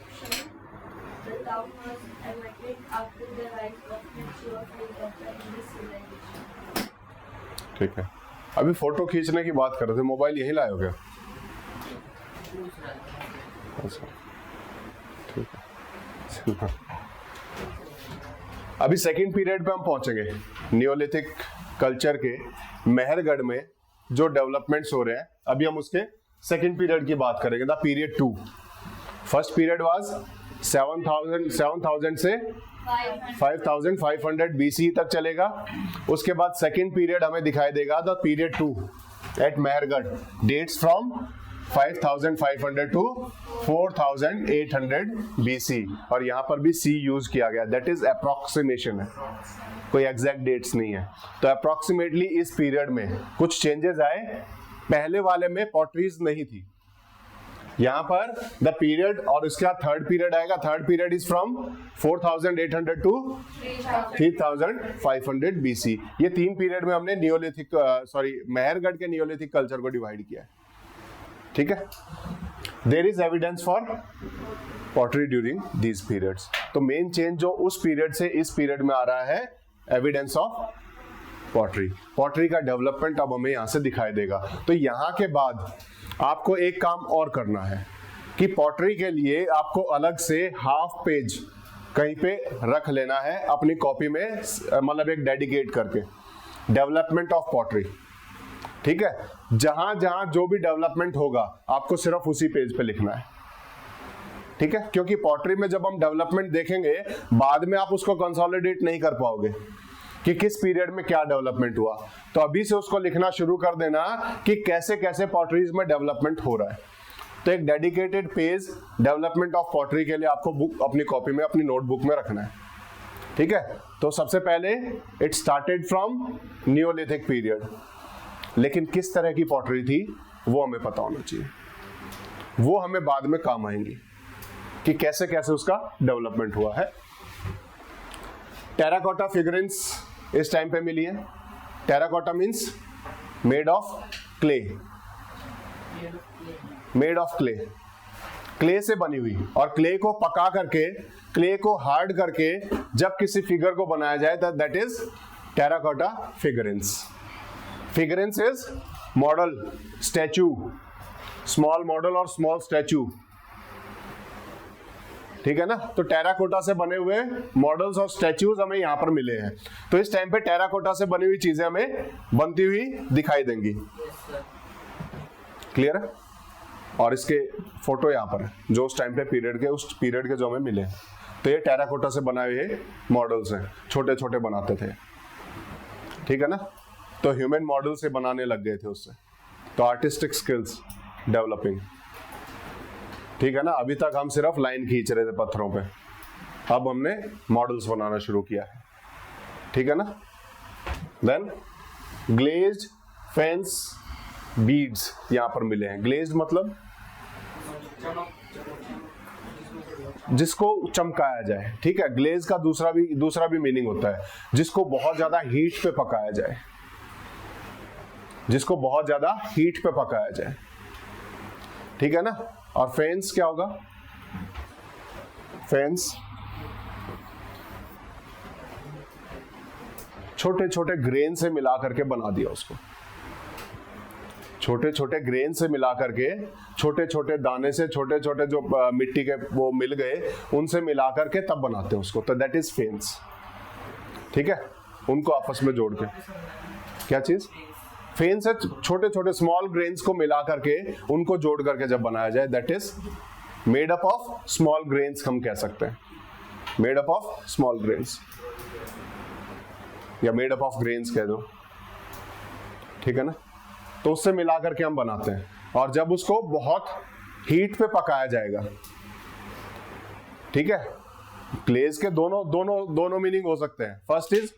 The town was erected after the rise of mature Cleopatra in this civilization. ठीक है, अभी photo खींचने की बात कर रहे थे, mobile यहीं लाए हो क्या? अच्छा, ठीक है। अभी सेकंड पीरियड पे हम पहुंचेंगे। नियोलिथिक कल्चर के मेहरगढ़ में जो डेवलपमेंट्स हो रहे हैं, अभी हम उसके सेकंड पीरियड की बात करेंगे, the period 2। First period was 7000 से 5500 BC तक चलेगा। उसके बाद सेकंड पीरियड हमें दिखाई देगा the period 2 at Mehrgarh, dates from 5500 to 4800 BC, और यहाँ पर भी C यूज किया गया, दैट इज अप्रोक्सीमेशन है, कोई एग्जैक्ट डेट्स नहीं है। तो अप्रोक्सीमेटली इस पीरियड में कुछ चेंजेस आए, पहले वाले में पॉटरीज नहीं थी, यहाँ पर द पीरियड, और इसके बाद थर्ड पीरियड आएगा। Third period is from 4800 to 3500 BC। ये तीन पीरियड में हमने नियोलिथिक मेहरगढ़ के नियोलिथिक कल्चर को डिवाइड किया है। ठीक है, there is evidence for pottery during these periods. तो मेन चेंज जो उस पीरियड से इस पीरियड में आ रहा है, एविडेंस ऑफ पॉटरी का डेवलपमेंट अब हमें यहां से दिखाई देगा। तो यहां के बाद आपको एक काम और करना है, कि पॉटरी के लिए आपको अलग से हाफ पेज कहीं पे रख लेना है अपनी कॉपी में, मतलब एक डेडिकेट करके, डेवलपमेंट ऑफ पॉटरी। ठीक है, जहां जहां जो भी डेवलपमेंट होगा आपको सिर्फ उसी पेज पे लिखना है। ठीक है, क्योंकि पॉटरी में जब हम डेवलपमेंट देखेंगे बाद में आप उसको कंसोलिडेट नहीं कर पाओगे कि किस पीरियड में क्या डेवलपमेंट हुआ। तो अभी से उसको लिखना शुरू कर देना कि कैसे कैसे पॉटरीज में डेवलपमेंट हो रहा है। तो एक dedicated page development of pottery के लिए आपको बुक अपनी कॉपी में, अपनी नोटबुक में रखना है। ठीक है, तो सबसे पहले it started from Neolithic period, लेकिन किस तरह की पॉटरी थी वो हमें पता होना चाहिए, वो हमें बाद में काम आएंगी कि कैसे कैसे उसका डेवलपमेंट हुआ है। टेराकोटा फिगरेंस इस टाइम पे मिली है। Terracotta means made of clay, made of clay, clay से बनी हुई, और क्ले को पका करके, क्ले को हार्ड करके जब किसी फिगर को बनाया जाए तो that is terracotta figurines. Figurines is model, statue, small model और स्मॉल स्टैचू। ठीक है ना, तो टेराकोटा से बने हुए मॉडल्स और स्टैचूज हमें यहां पर मिले हैं। तो इस टाइम पे टेराकोटा से बनी हुई चीजें हमें बनती हुई दिखाई देंगी। क्लियर है? और इसके फोटो यहाँ पर है जो उस टाइम पे पीरियड के, उस पीरियड के जो हमें मिले। तो ये टेराकोटा से बनाए हुए मॉडल्स हैं, छोटे छोटे बनाते थे। ठीक है ना, तो ह्यूमन मॉडल से बनाने लग गए थे उससे। तो आर्टिस्टिक स्किल्स डेवलपिंग। ठीक है ना, अभी तक हम सिर्फ लाइन खींच रहे थे पत्थरों पे, अब हमने मॉडल्स बनाना शुरू किया है। ठीक है ना। देन ग्लेज्ड फेंस बीड्स यहां पर मिले हैं। ग्लेज्ड मतलब जिसको चमकाया जाए। ठीक है, ग्लेज का दूसरा भी मीनिंग होता है जिसको बहुत ज्यादा हीट पे पकाया जाए, जिसको बहुत ज्यादा हीट पे पकाया जाए। ठीक है ना। और फेंस क्या होगा? फेंस छोटे छोटे ग्रेन से मिला करके बना दिया उसको, छोटे छोटे ग्रेन से मिला करके, छोटे छोटे दाने से, छोटे छोटे जो मिट्टी के वो मिल गए उनसे मिला करके तब बनाते हैं उसको। तो दैट इज फेंस। ठीक है, उनको आपस में जोड़ के। क्या चीज? फेंस है छोटे छोटे स्मॉल ग्रेन्स को मिला करके उनको जोड़ करके जब बनाया जाए, that is made up of small grains, हम कह सकते हैं made up of small grains, या मेड अप ऑफ ग्रेन्स कह दो। ठीक है ना। तो उससे मिला करके हम बनाते हैं, और जब उसको बहुत हीट पे पकाया जाएगा। ठीक है, ग्लेज के दोनों मीनिंग हो सकते हैं। First is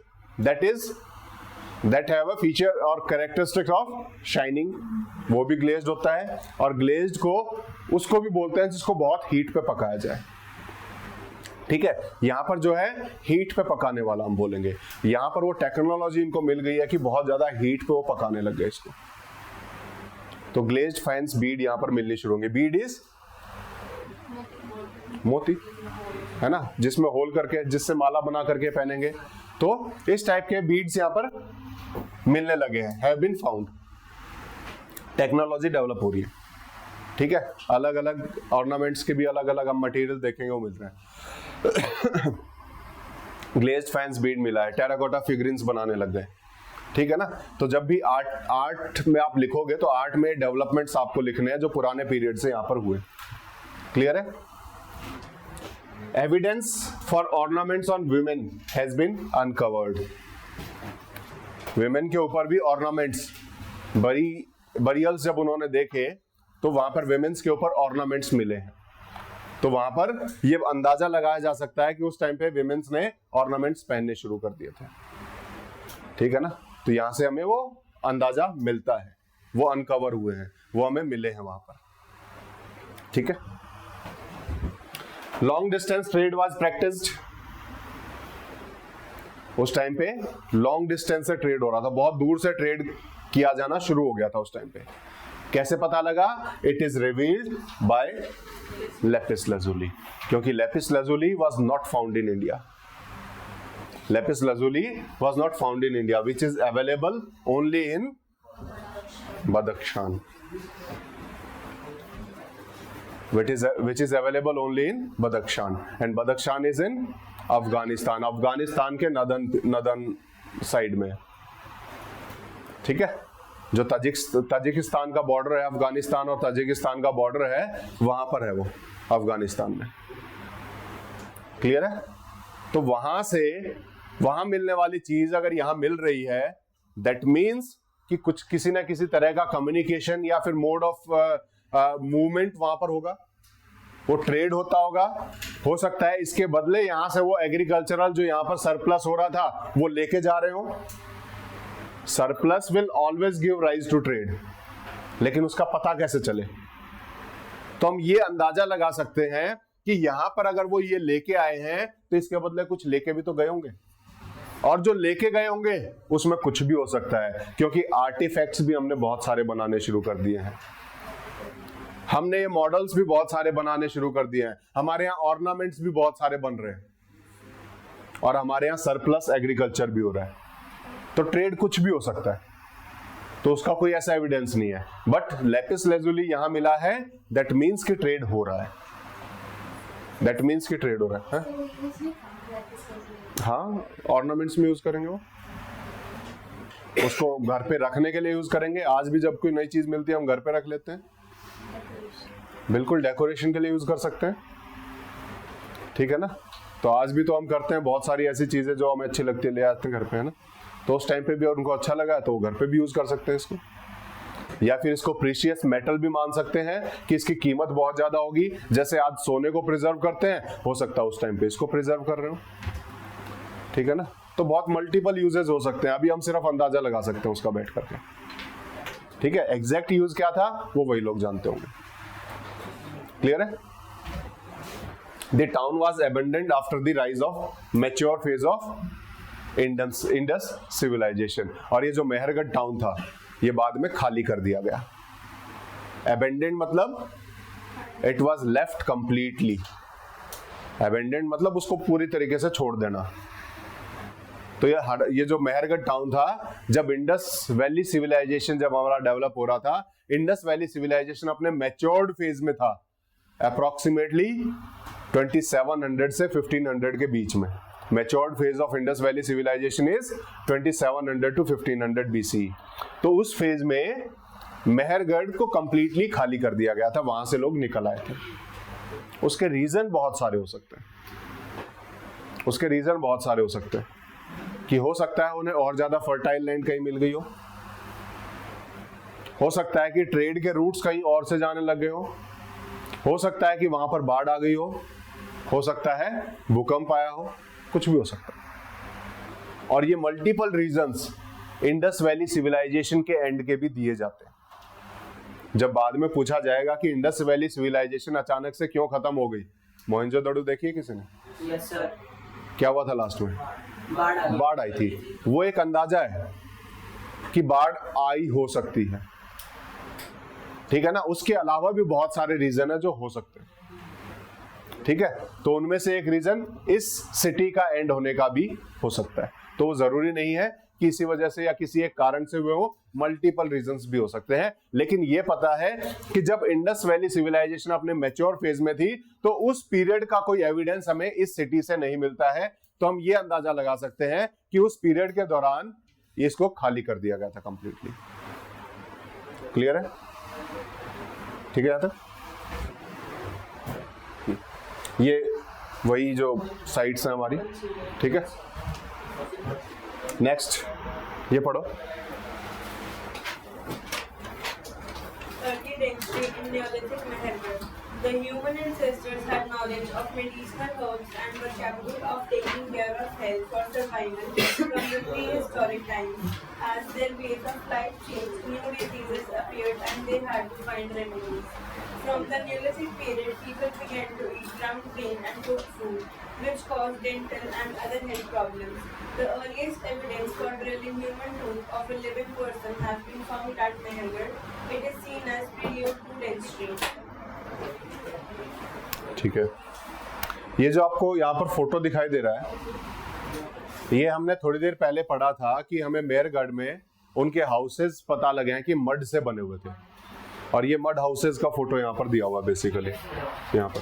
that have a feature और कैरेक्टरिस्टिक्स ऑफ शाइनिंग, वो भी ग्लेज्ड होता है। और ग्लेज्ड को उसको भी बोलते हैं जिसको बहुत हीट पे पकाया जाए। ठीक है, यहां पर जो है हीट पे पकाने वाला हम बोलेंगे। यहां पर वो टेक्नोलॉजी इनको मिल गई है कि बहुत ज्यादा हीट पे वो पकाने लग गए इसको। तो ग्लेज्ड फेंस बीड यहां पर मिलनी शुरू होंगे। बीड इज मोती, है ना, जिसमें होल करके, जिससे माला बना करके पहनेंगे। तो इस टाइप के बीड्स यहां पर मिलने लगे हैं, have been found. Technology develop हो रही है। ठीक है, अलग अलग ऑर्नामेंट्स के भी अलग अलग हम मटेरियल देखेंगे वो मिल रहे हैं। ग्लेज्ड फेंस बीड मिला है, टेराकोटा फिगरिन्स बनाने लग गए। ठीक है ना। तो जब भी आर्ट में आप लिखोगे तो आर्ट में डेवलपमेंट्स आपको लिखने हैं जो पुराने पीरियड से यहां पर हुए। क्लियर है? Evidence for ornaments on women has been uncovered. Women के ऊपर भी ऑर्नामेंट्स, बरियल्स जब उन्होंने देखे तो वहां पर वुमेन्स के ऊपर ऑर्नामेंट्स मिले हैं। तो वहां पर ये अंदाजा लगाया जा सकता है कि उस टाइम पे वुमेन्स ने ऑर्नामेंट्स पहनने शुरू कर दिए थे। ठीक है ना। तो यहां से हमें वो अंदाजा मिलता है, वो अनकवर हुए हैं, वो हमें मिले हैं वहां पर। ठीक है। Long distance trade was practised. उस टाइम पे लॉन्ग डिस्टेंस से ट्रेड हो रहा था, बहुत दूर से ट्रेड किया जाना शुरू हो गया था उस टाइम पे। कैसे पता लगा? It is revealed bye lapis lazuli, क्योंकि lapis lazuli was not found in India. Lapis lazuli was not found in India, which is available only in Badakhshan. which is available only in Badakhshan, and Badakhshan is in Afghanistan, Afghanistan के northern side में, ठीक है। जो Tajikistan का border है, अफगानिस्तान और Tajikistan का border है, वहां पर है वो, अफगानिस्तान में। क्लियर है? तो वहां से वहां मिलने वाली चीज अगर यहां मिल रही है, दैट मीन्स कि कुछ किसी ना किसी तरह का कम्युनिकेशन या फिर मोड ऑफ मूवमेंट वहां पर होगा, वो ट्रेड होता होगा। हो सकता है इसके बदले यहां से वो एग्रीकल्चरल जो यहां पर सरप्लस हो रहा था वो लेके जा रहे हो। Surplus will always give rise to trade, लेकिन उसका पता कैसे चले? तो हम ये अंदाजा लगा सकते हैं कि यहां पर अगर वो ये लेके आए हैं तो इसके बदले कुछ लेके भी तो गए होंगे, और जो लेके गए होंगे उसमें कुछ भी हो सकता है, क्योंकि आर्टिफैक्ट्स भी हमने बहुत सारे बनाने शुरू कर दिए हैं, हमने ये मॉडल्स भी बहुत सारे बनाने शुरू कर दिए हैं, हमारे यहाँ ऑर्नामेंट्स भी बहुत सारे बन रहे हैं, और हमारे यहाँ सरप्लस एग्रीकल्चर भी हो रहा है। तो ट्रेड कुछ भी हो सकता है, तो उसका कोई ऐसा एविडेंस नहीं है। बट लैपिस लेजुली यहां मिला है, दैट मीन्स कि ट्रेड हो रहा है, दैट मीन्स कि ट्रेड हो रहा है। हाँ, ऑर्नामेंट्स में यूज करेंगे, वो उसको घर पे रखने के लिए यूज करेंगे। आज भी जब कोई नई चीज मिलती है हम घर पे रख लेते हैं, बिल्कुल डेकोरेशन के लिए यूज कर सकते हैं, ठीक है ना। तो आज भी तो हम करते हैं बहुत सारी ऐसी चीजें जो हमें अच्छी लगती है, ले आते हैं घर पे, है ना। तो उस टाइम पे भी उनको अच्छा लगा तो वो घर पे भी यूज कर सकते हैं इसको, या फिर इसको प्रीशियस मेटल भी मान सकते हैं कि इसकी कीमत बहुत ज्यादा होगी। जैसे आज सोने को प्रिजर्व करते हैं, हो सकता है उस टाइम पे इसको प्रिजर्व कर रहे हो, ठीक है ना। तो बहुत मल्टीपल यूजेस हो सकते हैं, अभी हम सिर्फ अंदाजा लगा सकते हैं उसका बैठ करके, ठीक है। एग्जैक्ट यूज क्या था वो वही लोग जानते होंगे। क्लियर है? The town was abandoned after the rise of mature phase of Indus civilisation. और ये जो मेहरगढ़ टाउन था ये बाद में खाली कर दिया गया। अबेंडेंड मतलब it was left completely, abandoned मतलब उसको पूरी तरीके से छोड़ देना। तो ये जो मेहरगढ़ टाउन था, जब इंडस वैली सिविलाइजेशन जब हमारा डेवलप हो रहा था, इंडस वैली सिविलाइजेशन अपने मैच्योर्ड फेज में था, अप्रोक्सीमेटली 2700 से 1500 के बीच में। Matured phase of Indus valley civilization is 2700 to 1500 BC। तो उस फेज में मेहरगढ़ को कंप्लीटली खाली कर दिया गया था, वहां से लोग निकल आए थे। उसके रीजन बहुत सारे हो सकते हैं, उसके रीजन बहुत सारे हो सकते हैं कि हो सकता है उन्हें और ज्यादा फर्टाइल लैंड कहीं मिल गई हो सकता है कि ट्रेड के रूट्स कहीं और से जाने लग गए हो सकता है कि वहां पर बाढ़ आ गई हो सकता है भूकंप आया हो, कुछ भी हो सकता है। और ये multiple reasons Indus valley civilization के एंड के भी दिए जाते हैं। जब बाद में पूछा जाएगा कि इंडस वैली सिविलाइजेशन अचानक से क्यों खत्म हो गई, मोहनजोदड़ो देखिए किसी ने? Yes sir. क्या हुआ था लास्ट में? बाढ़ आई थी। वो एक अंदाजा है कि बाढ़ आई हो सकती है, ठीक है ना। उसके अलावा भी बहुत सारे रीजन है जो हो सकते हैं, ठीक है। तो उनमें से एक रीजन इस सिटी का एंड होने का भी हो सकता है। तो वो जरूरी नहीं है कि इसी वजह से या किसी एक कारण से हुए हो, मल्टीपल रीजंस भी हो सकते हैं। लेकिन ये पता है कि जब इंडस वैली सिविलाइजेशन अपने मैच्योर फेज में थी तो उस पीरियड का कोई एविडेंस हमें इस सिटी से नहीं मिलता है। तो हम ये अंदाजा लगा सकते हैं कि उस पीरियड के दौरान इसको खाली कर दिया गया था कंप्लीटली। क्लियर है? ठीक है। तक ये वही जो साइट्स हैं हमारी, ठीक है। नेक्स्ट ये पढ़ो। The human ancestors had knowledge of medicinal herbs and were capable of taking care of health for survival from the prehistoric times. As their ways of life changed, new diseases appeared and they had to find remedies. From the Neolithic period, people began to eat ground grain and cooked food, which caused dental and other health problems. The earliest evidence for drilling human tooth of a living person has been found at Mehergarh. It is seen as prelude to dentistry. ठीक है। ये जो आपको यहाँ पर photo दिखाई दे रहा है, ये हमने थोड़ी देर पहले पढ़ा था कि हमें मेहरगढ़ में उनके हाउसेस पता लगे हैं कि मड से बने हुए थे। और ये मड हाउसेस का फोटो यहाँ पर दिया हुआ बेसिकली, यहाँ पर,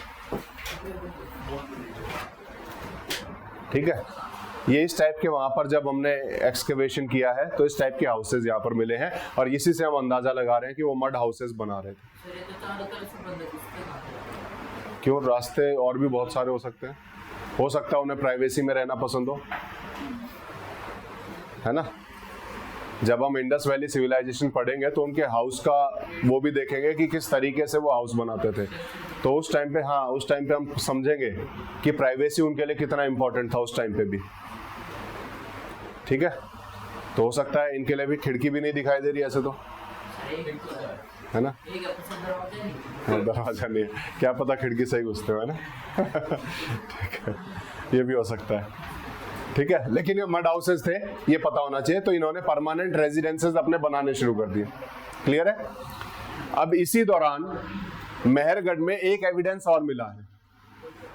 ठीक है। ये इस टाइप के वहां पर जब हमने एक्सकेवेशन किया है तो इस टाइप के हाउसेस यहाँ पर मिले हैं, और इसी से हम अंदाजा लगा रहे हैं कि वो मड हाउसेस बना रहे थे। सर ये तो चारों तरफ से बंद है, किसके कहाँ है? क्यों, रास्ते और भी बहुत सारे हो सकते हैं, हो सकता है उन्हें प्राइवेसी में रहना पसंद हो, है ना। जब हम इंडस वैली सिविलाइजेशन पढ़ेंगे तो उनके हाउस का वो भी देखेंगे कि किस तरीके से वो हाउस बनाते थे, तो उस टाइम पे, हाँ उस टाइम पे हम समझेंगे कि प्राइवेसी उनके लिए कितना इंपॉर्टेंट था उस टाइम पे भी, ठीक है। तो हो सकता है इनके लिए भी खिड़की भी नहीं दिखाई दे रही ऐसे तो, है ना। एक अपना दरवाजा नहीं, हाँ, दरवाजा नहीं है, क्या पता खिड़की से ही घुसते हो, है ना। ठीक है, ये भी हो सकता है, ठीक है। लेकिन ये मड हाउसेस थे, ये पता होना चाहिए। तो इन्होंने परमानेंट रेजिडेंसेस अपने बनाने शुरू कर दिए, क्लियर है। अब इसी दौरान मेहरगढ़ में एक एविडेंस और मिला है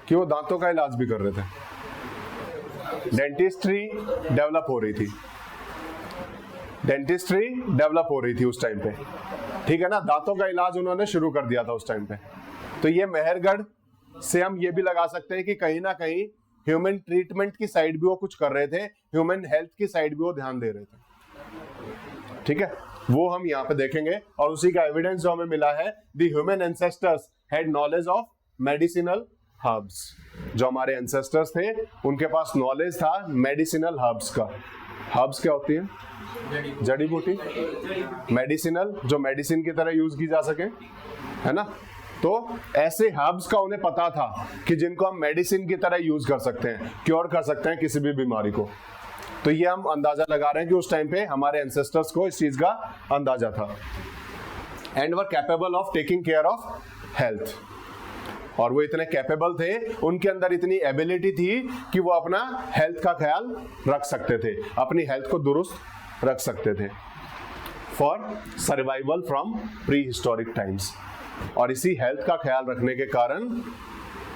कि वो दांतों का इलाज भी कर रहे थे, डेंटिस्ट्री डेवलप हो रही थी, डेंटिस्ट्री डेवलप हो रही थी उस टाइम पे, ठीक है ना। दांतों का इलाज उन्होंने शुरू कर दिया था उस टाइम पे। तो ये मेहरगढ़ से हम ये भी लगा सकते हैं कि कहीं ना कहीं ह्यूमन ट्रीटमेंट की साइड भी वो कुछ कर रहे थे, ह्यूमन हेल्थ की साइड भी वो ध्यान दे रहे थे, ठीक है। वो हम यहाँ पे देखेंगे, और उसी का एविडेंस जो हमें मिला है, the human ancestors had knowledge of medicinal herbs. जो हमारे एंसेस्टर्स थे उनके पास नॉलेज था मेडिसिनल हर्ब्स का। हर्ब्स क्या होती है? जड़ी बूटी, मेडिसिनल, जो मेडिसिन की तरह यूज की जा सके, है ना। तो ऐसे हर्ब्स का उन्हें पता था कि जिनको हम मेडिसिन की तरह यूज कर सकते हैं, क्योर कर सकते हैं किसी भी बीमारी को। तो ये हम अंदाजा लगा रहे हैं कि उस टाइम पे हमारे एंसेस्टर्स को इस चीज का अंदाजा था, and were capable of taking care of health. और वो इतने कैपेबल थे, उनके अंदर इतनी एबिलिटी थी कि वो अपना हेल्थ का ख्याल रख सकते थे, अपनी हेल्थ को दुरुस्त रख सकते थे, for survival from prehistoric times. और इसी हेल्थ का ख्याल रखने के कारण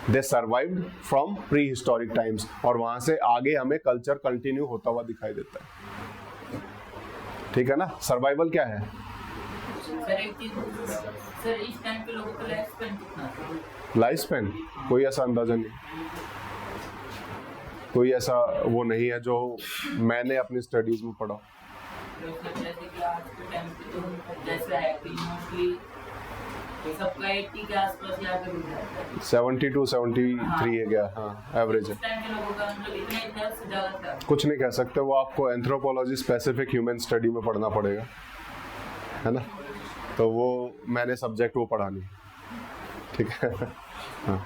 they survived from prehistoric times, और वहां से आगे हमें कल्चर कंटिन्यू होता हुआ दिखाई देता है, ठीक है ना। सर्वाइवल क्या है? सर एक चीज, सर इस टाइम पे लोगों का लाइफ स्पैन कितना था? लाइफ स्पैन कोई ऐसा अंदाजा नहीं, कोई ऐसा वो नहीं है जो मैंने अपनी स्टडीज में पढ़ा। जैसे कि आज के टाइम पे तो जैसे है कि मोस्टली सबका 80 के आसपास यहाँ पे रुक जाता है, 70 to 73 है क्या? हाँ, एवरेज है। इस टाइम के लोगों का मतलब इतना से ज़्यादा था। कुछ नहीं कह सकते, वो आपको एंथ्रोपोलॉजी स्पेसिफिक ह्यूमन स्टडी में पढ़ना पड़ेगा, है ना। तो वो मैंने सब्जेक्ट वो पढ़ा नहीं, ठीक है। हाँ,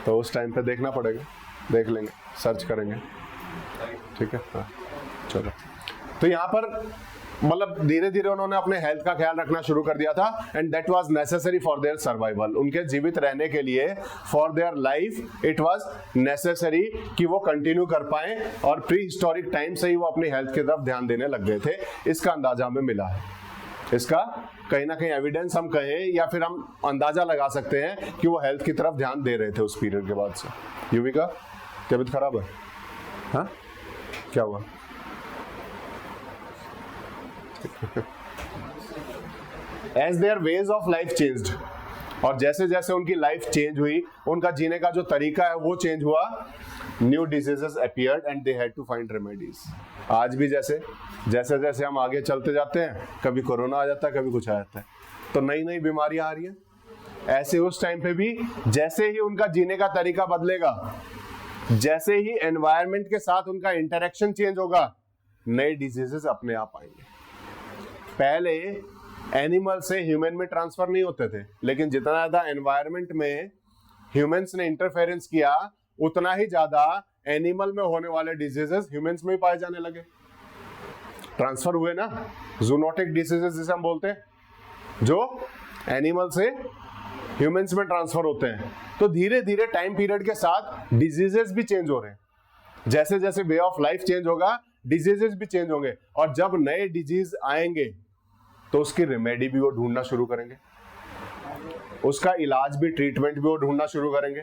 तो उस टाइम पे देखना पड़ेगा, देख लेंगे, सर्च करेंगे, ठीक है। हाँ चलो, तो यहाँ पर मतलब धीरे धीरे उन्होंने अपने हेल्थ का ख्याल रखना शुरू कर दिया था, and that was necessary for their survival. उनके जीवित रहने के लिए, for their life it was necessary कि वो कंटिन्यू कर पाए, और प्री हिस्टोरिक टाइम से ही वो अपनी हेल्थ की तरफ ध्यान देने लग गए थे। इसका अंदाजा हमें मिला है, इसका कहीं ना कहीं एविडेंस हम कहें या फिर हम अंदाजा लगा सकते हैं कि वो हेल्थ की तरफ ध्यान दे रहे थे उस पीरियड के बाद से। युविका, तबीयत खराब है? हाँ, क्या हुआ? As their ways of life changed, और जैसे जैसे उनकी लाइफ चेंज हुई, उनका जीने का जो तरीका है वो चेंज हुआ, new diseases appeared and they had to find remedies. आज भी जैसे जैसे जैसे हम आगे चलते जाते हैं, कभी कोरोना आ जाता है, कभी कुछ आ जाता है, तो नई नई बीमारियां आ रही हैं। ऐसे उस टाइम पे भी जैसे ही उनका जीने का तरीका बदलेगा, जैसे ही एनवायरनमेंट के साथ उनका इंटरेक्शन चेंज होगा, नए डिजीजेस अपने आप आएंगे। पहले एनिमल से ह्यूमन में ट्रांसफर नहीं होते थे, लेकिन जितना ज्यादा एनवायरनमेंट में ह्यूमंस ने इंटरफेरेंस किया, उतना ही ज्यादा एनिमल में होने वाले डिजीजेस ह्यूमंस में ही पाए जाने लगे। ट्रांसफर हुए ना, जूनोटिक डिजीजेस जिसे हम बोलते हैं, जो एनिमल से ह्यूमंस में ट्रांसफर होते हैं। तो धीरे धीरे टाइम पीरियड के साथ डिजीजेस भी चेंज हो रहे हैं। जैसे जैसे वे ऑफ लाइफ चेंज होगा, डिजीजेस भी चेंज होंगे, और जब नए डिजीज आएंगे तो उसकी रेमेडी भी वो ढूंढना शुरू करेंगे, उसका इलाज भी, ट्रीटमेंट भी वो ढूंढना शुरू करेंगे,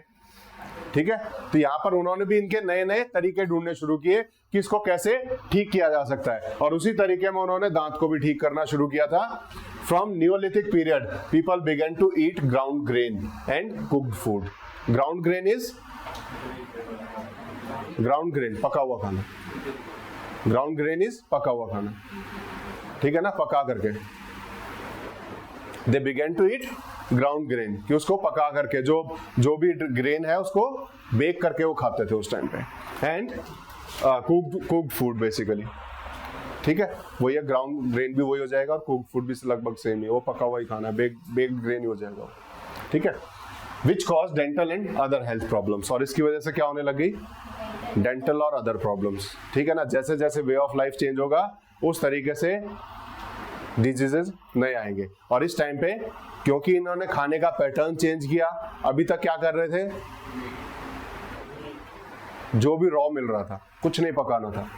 ठीक है। तो यहाँ पर उन्होंने भी इनके नए नए तरीके ढूंढने शुरू किए कि इसको कैसे ठीक किया जा सकता है, और उसी तरीके में उन्होंने दांत को भी ठीक करना शुरू किया था। From Neolithic period, people began to eat ground grain and cooked food. Ground grain is ground grain, पका हुआ खाना. Ground grain is पका हुआ खाना. ठीक है ना, पका करके. They began to eat ground grain, कि उसको पका करके जो भी ग्रेन है उसको बेक करके वो खाते थे उस टाइम पे. And cooked food basically. ठीक है, वही है, ग्राउंड ग्रेन भी वही हो जाएगा और कुक्ड फूड भी लगभग सेम ही, वो पका हुआ ही खाना है, बेक्ड ग्रेन ही हो जाएगा. ठीक है. Which cause dental and other health problems, और इसकी वजह से क्या होने लगी, डेंटल और अदर प्रॉब्लम्स. ठीक है ना, जैसे जैसे वे ऑफ लाइफ चेंज होगा उस तरीके से डिजीजेज नए आएंगे. और इस टाइम पे क्योंकि इन्होंने खाने का पैटर्न चेंज किया, अभी तक क्या कर रहे थे, जो भी रॉ मिल रहा था, कुछ नहीं पकाना था,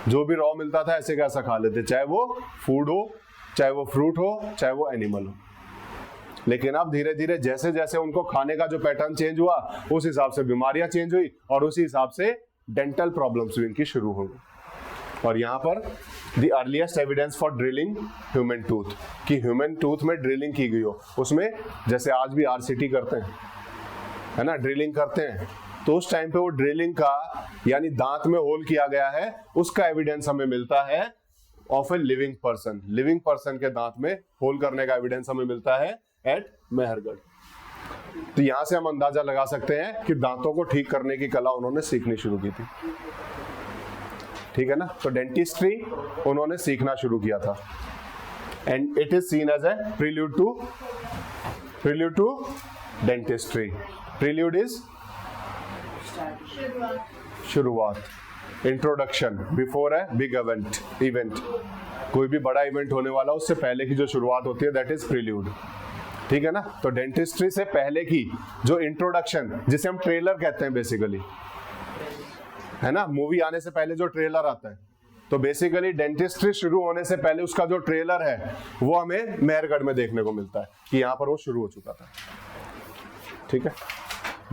जो भी रॉ मिलता था ऐसे कैसा खा लेते, चाहे वो फूड हो, चाहे वो फ्रूट हो, चाहे वो एनिमल हो. लेकिन अब धीरे धीरे जैसे जैसे उनको खाने का जो पैटर्न चेंज हुआ उस हिसाब से बीमारियां चेंज हुई और उसी हिसाब से डेंटल प्रॉब्लम्स भी इनकी शुरू हो गई. और यहाँ पर the earliest evidence for drilling human tooth, कि ह्यूमन टूथ में ड्रिलिंग की गई हो, उसमें जैसे आज भी आरसीटी करते हैं, है ना, ड्रिलिंग करते हैं, तो उस टाइम पे वो ड्रिलिंग का यानी दांत में होल किया गया है, उसका एविडेंस हमें मिलता है of a living person. Living person के दांत में होल करने का एविडेंस हमें मिलता है एट मेहरगढ़. तो यहां से हम अंदाजा लगा सकते हैं कि दांतों को ठीक करने की कला उन्होंने सीखनी शुरू की थी. ठीक है ना, तो डेंटिस्ट्री उन्होंने सीखना शुरू किया था. And it is seen as a prelude to dentistry. Prelude is शुरुआत, introduction before a big event. कोई भी बड़ा इवेंट होने वाला उससे पहले की जो शुरुआत होती है दैट इज प्रील्यूड. ठीक है ना, तो डेंटिस्ट्री से पहले की जो इंट्रोडक्शन, जिसे हम ट्रेलर कहते हैं बेसिकली, है ना, मूवी आने से पहले जो ट्रेलर आता है, तो बेसिकली डेंटिस्ट्री शुरू होने से पहले उसका जो ट्रेलर है वो हमें मेहरगढ़ में देखने को मिलता है कि यहाँ पर वो शुरू हो चुका था. ठीक है,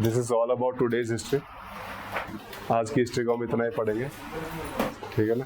this is all about today's history. आज की हिस्ट्री को हम इतना ही पढ़ेंगे. ठीक है ना.